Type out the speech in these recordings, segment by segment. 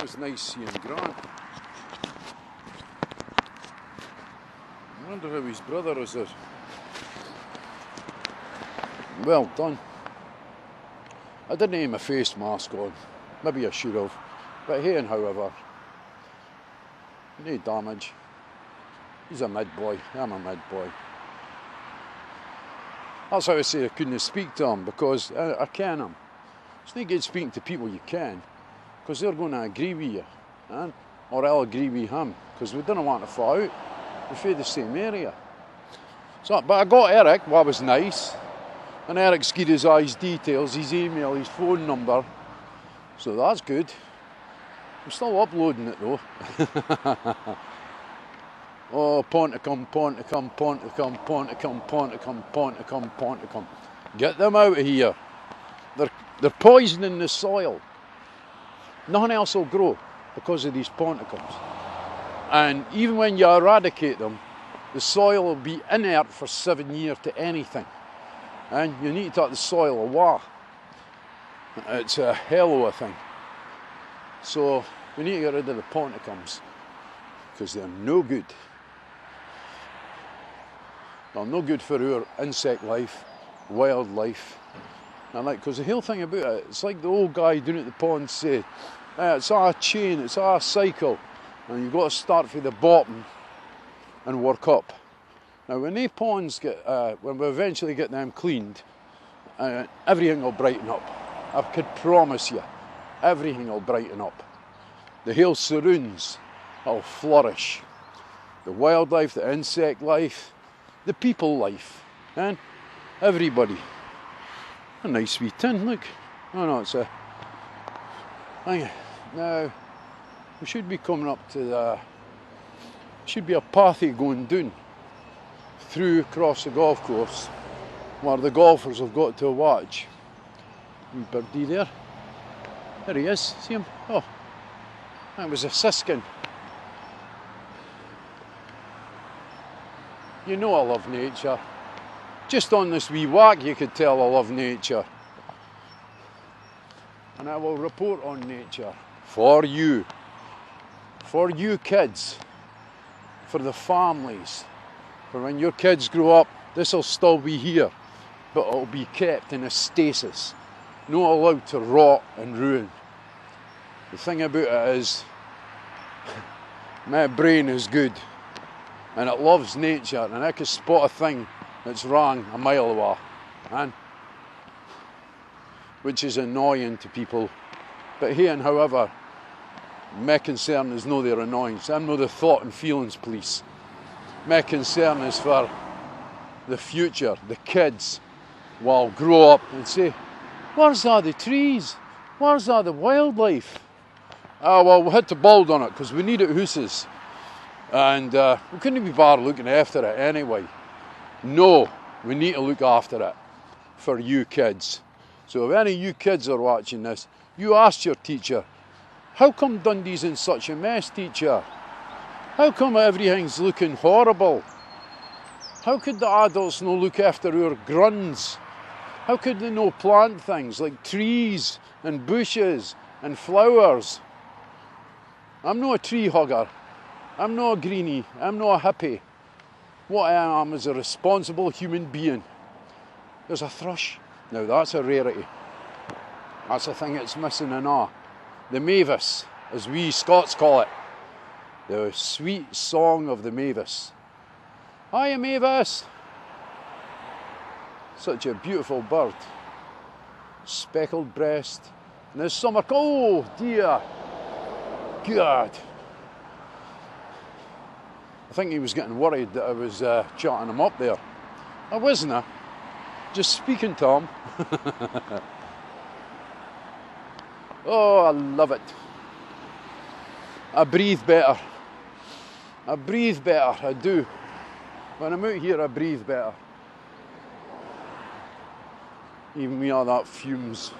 That was nice seeing Grant. I wonder how his brother is there. Well done. I didn't aim a face mask on. Maybe I should have. But hey and however, no damage. He's a mid boy. I'm a mid boy. That's how I say I couldn't speak to him, because I can him. It's not good speaking to people you can, because they're going to agree with you, or I'll agree with him, because we didn't want to fall out. We're from the same area. So, but I got Eric, what was nice, and Eric's given us all his details, his email, his phone number, so that's good. I'm still uploading it though. Oh, Ponticum, Ponticum, Ponticum, Ponticum, Ponticum, Ponticum, Ponticum. Get them out of here. They're poisoning the soil. Nothing else will grow because of these Ponticums. And even when you eradicate them, the soil will be inert for 7 years to anything. And you need to take the soil away. It's a hell of a thing. So we need to get rid of the Ponticums, because they're no good. They're no good for our insect life, wildlife. And like, because the whole thing about it, it's like the old guy down at the pond said, it's a chain, it's a cycle, and you've got to start from the bottom and work up. Now when they ponds get, when we eventually get them cleaned, everything will brighten up. I could promise you, everything will brighten up. The whole surrounds will flourish. The wildlife, the insect life, the people life, and everybody. A nice wee tin, look. Oh no, it's a... Now, we should be coming up to the... should be a pathy going down through across the golf course, where the golfers have got to watch. Wee birdie there. There he is, see him? Oh, that was a siskin. You know I love nature. Just on this wee walk you could tell I love nature. And I will report on nature for you kids, for the families, for when your kids grow up. This will still be here, but it'll be kept in a stasis, not allowed to rot and ruin. The thing about it is, my brain is good, and it loves nature, and I can spot a thing that's wrong a mile away, man. Which is annoying to people. But hey and however, my concern is no their annoyance. I'm no the thought and feelings police. My concern is for the future. The kids will grow up and say, where's all the trees? Where's all the wildlife? Oh well, we had to build on it because we need it hooses. And we couldn't be bothered looking after it anyway. No, we need to look after it for you kids. So if any of you kids are watching this, you asked your teacher, how come Dundee's in such a mess, teacher? How come everything's looking horrible? How could the adults no look after our grunds? How could they no plant things like trees and bushes and flowers? I'm not a tree hugger. I'm not a greenie. I'm not a hippie. What I am is a responsible human being. There's a thrush. Now that's a rarity. That's a thing that's missing in all. The mavis, as we Scots call it. The sweet song of the mavis. Hiya mavis! Such a beautiful bird. Speckled breast. And this summer, oh dear. God. I think he was getting worried that I was chatting him up there. I wasn't. Just speaking to him. Oh, I love it. I breathe better. I breathe better, I do. When I'm out here, I breathe better. Even me all that fumes.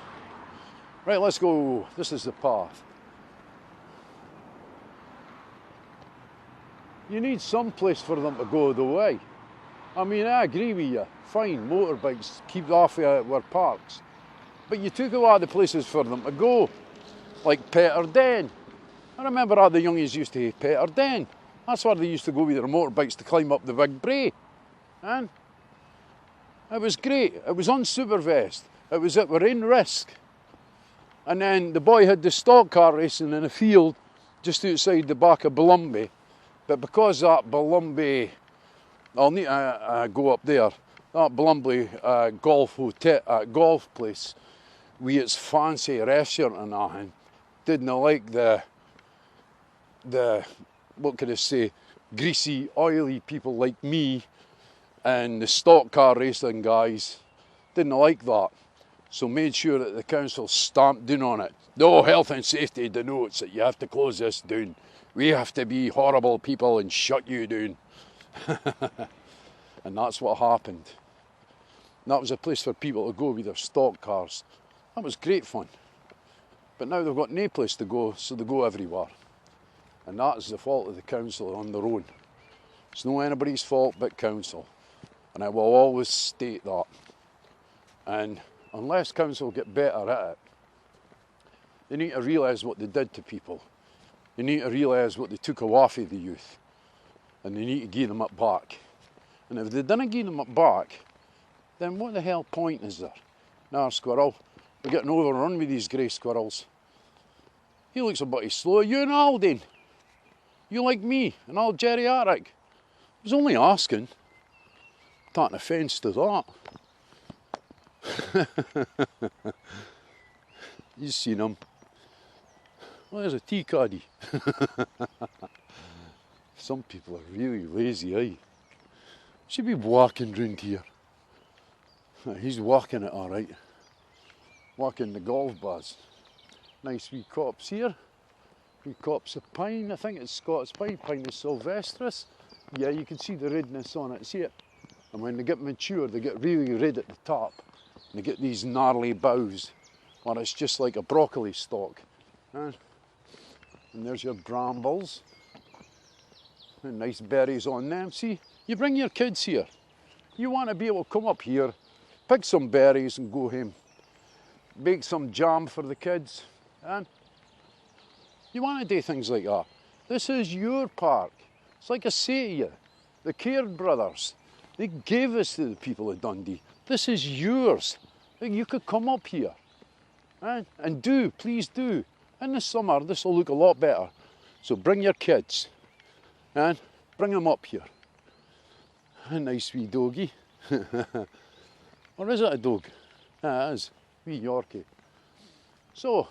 Right, let's go. This is the path. You need some place for them to go the way. I mean, I agree with you. Fine, motorbikes, keep off where parks. But you took a lot of the places for them to go. Like Peterden. I remember all the youngies used to Peter Den. That's where they used to go with their motorbikes to climb up the big brae. And it was great. It was unsupervised. It was at our own risk. And then the boy had the stock car racing in a field just outside the back of Balumby. But because that Balumby, I'll need to go up there, that Balumby golf place with its fancy restaurant and that, didn't like the what could I say, greasy, oily people like me and the stock car racing guys. Didn't like that. So made sure that the council stamped down on it. No, health and safety denotes that you have to close this down. We have to be horrible people and shut you down. And that's what happened. And that was a place for people to go with their stock cars. That was great fun. But now they've got no place to go, so they go everywhere. And that is the fault of the council on their own. It's not anybody's fault but council. And I will always state that. And unless council get better at it, they need to realise what they did to people. They need to realise what they took away from the youth. And they need to give them it back. And if they didn't give them it back, then what the hell point is there? Now, squirrel, we're getting overrun with these grey squirrels. He looks a bit slow. You and Alden. You like me and all geriatric. I was only asking. Taking offence to that. You've seen him. Well, there's a tea caddy. Some people are really lazy, eh? Should be walking round here. He's walking it all right. Walking the golf bars. Nice wee copse here. Wee copse of pine. I think it's Scots pine. Pinus sylvestris. Yeah, you can see the redness on it. See it? And when they get mature, they get really red at the top. And they get these gnarly boughs. Or it's just like a broccoli stalk. And there's your brambles. And nice berries on them. See, you bring your kids here. You want to be able to come up here, pick some berries and go home. Bake some jam for the kids. And you want to do things like that. This is your park. It's like I say to you, the Caird brothers, they gave us to the people of Dundee. This is yours. You could come up here. And do, please do. In the summer, this will look a lot better. So bring your kids. And bring them up here. A nice wee doggy. Or is it a dog? Ah, it is. Wee Yorkie. So,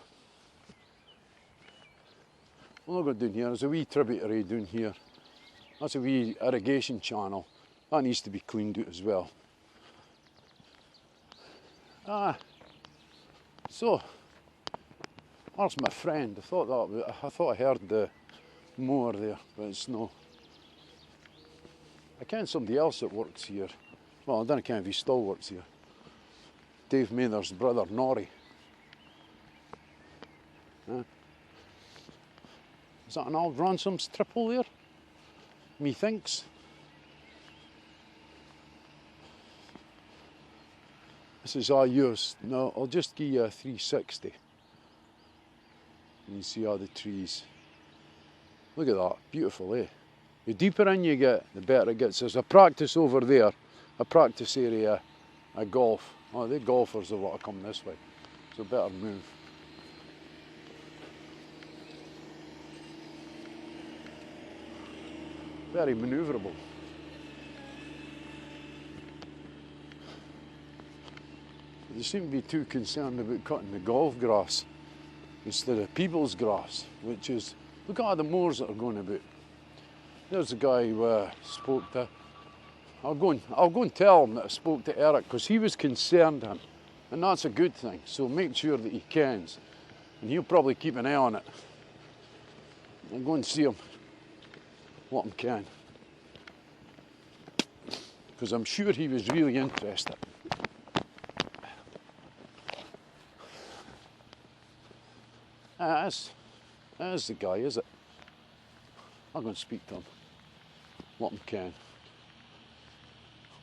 we'll not go down here. There's a wee tributary down here. That's a wee irrigation channel. That needs to be cleaned out as well. So, there's my friend. I thought I heard the mower there, but it's no. I ken somebody else that works here. Well, I don't know if he still works here. Dave Mather's brother, Norrie. Is that an old Ransom's triple there? Methinks. This is all yours. No, I'll just give you a 360. And you see all the trees. Look at that, beautiful, eh? The deeper in you get, the better it gets. There's a practice over there, a practice area, a golf. Oh, the golfers will want to come this way, so better move. Very manoeuvrable. They seem to be too concerned about cutting the golf grass instead of people's grass, which is, look at all the moors that are going about. There's the guy who spoke to. I'll go and tell him that I spoke to Eric, because he was concerned him, and that's a good thing. So make sure that he cans, and he'll probably keep an eye on it. I'll go and see him, let him can, because I'm sure he was really interested. That's the guy, is it? I'll go and speak to him, let him can.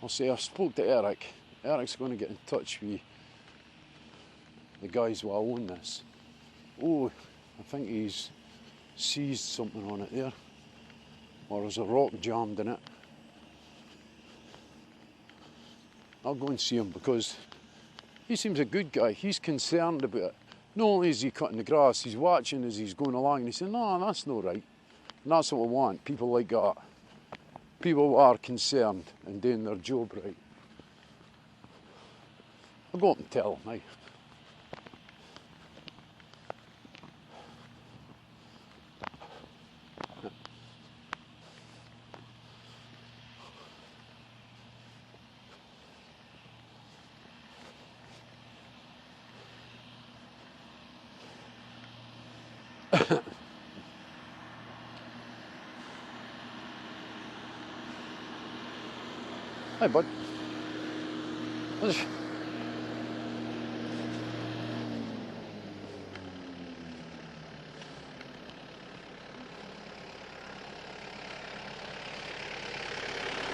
I'll say I spoke to Eric. Eric's going to get in touch with the guys who own this. Oh, I think he's seized something on it there, or there's a rock jammed in it. I'll go and see him because he seems a good guy. He's concerned about it. Not only is he cutting the grass, he's watching as he's going along and he's saying, no, that's not right. And that's what we want, people like that. People who are concerned and doing their job right. I'll go up and tell him, right? Hi, bud.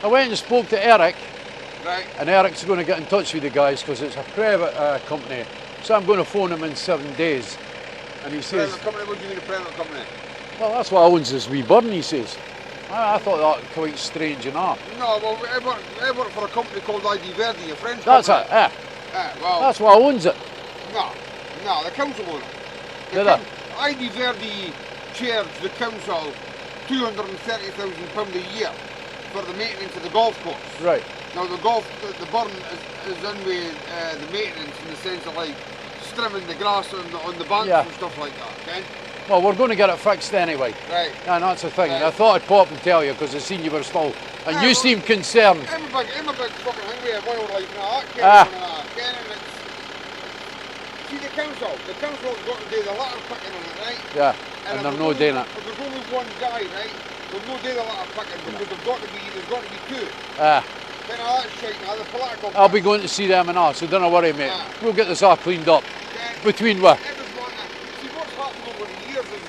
I went and spoke to Eric, right, and Eric's going to get in touch with the guys because it's a private company. So I'm going to phone him in 7 days. And he says... Private company? What do you mean a private company? Well, that's what owns this wee burn, he says. I thought that quite strange enough. No, well, I work for a company called ID Verdi, a French That's company. it, Well, that's what owns it. No, the council owns it. Did it? ID Verdi charged the council £230,000 a year for the maintenance of the golf course. Right. Now the burn is in with the maintenance in the sense of like trimming the grass on the banks and stuff like that, okay? Well, we're going to get it fixed anyway. Right. And that's the thing. Right. And I thought I'd pop and tell you because I seen you were still... And you seem concerned. I'm a big fucking hungry at wildlife now, Ken, and it's... See the council's got to do the litter picking on it, right? Yeah, and they're no doing it. If there's only one guy, right, they'll no do the litter picking because there's got to be two. That's shite now, the political... I'll be going to see them and all, so don't worry, mate. We'll get this all cleaned up. Between what? See, what's happened over the years is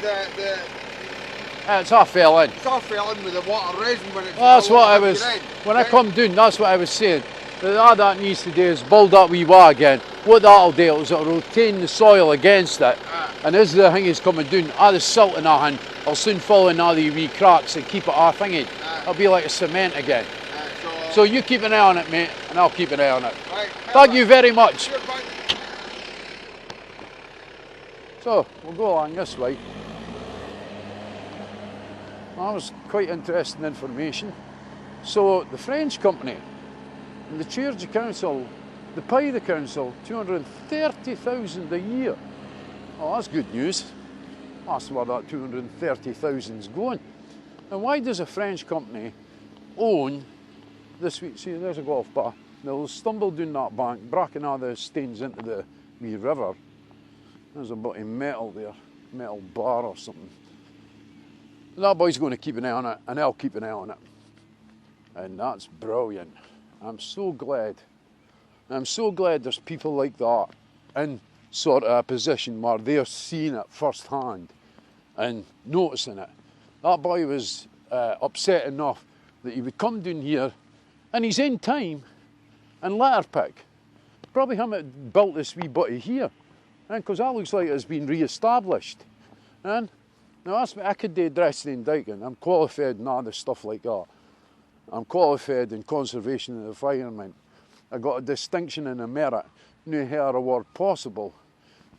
it's all fell in. It's all fell in with the water resin when it's... Well, that's what I was... When I come down, that's what I was saying. All that needs to do is build that wee wall again. What that'll do is it'll retain the soil against it. And as the thing is coming down, all the silt and that, it'll soon fall in all the wee cracks and keep it all thingy. It'll be like a cement again. So you keep an eye on it, mate, and I'll keep an eye on it. Right. Thank you very much. So, we'll go along this way. That was quite interesting information. So, the French company, and the charge the council, they pay the council $230,000 a year. Oh, that's good news. That's where that $230,000 is going. And why does a French company own this wee... See, there's a golf bar. They'll stumble down that bank, breaking all the stains into the wee river. There's a bit of metal there, metal bar or something. That boy's going to keep an eye on it, and I'll keep an eye on it. And that's brilliant. I'm so glad. I'm so glad there's people like that in sort of a position where they're seeing it firsthand and noticing it. That boy was upset enough that he would come down here and he's in time and litter pick. Probably him that built this wee butty here. Because that looks like it's been re-established. And now that's I could do dressing and diking. I'm qualified in all this stuff like that. I'm qualified in conservation and environment. I got a distinction and a merit, no higher award possible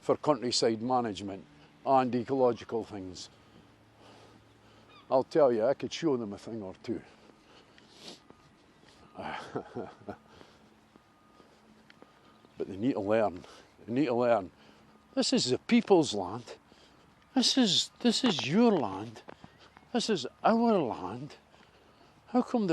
for countryside management and ecological things. I'll tell you, I could show them a thing or two. But they need to learn. They need to learn. This is the people's land. This is your land. This is our land. How come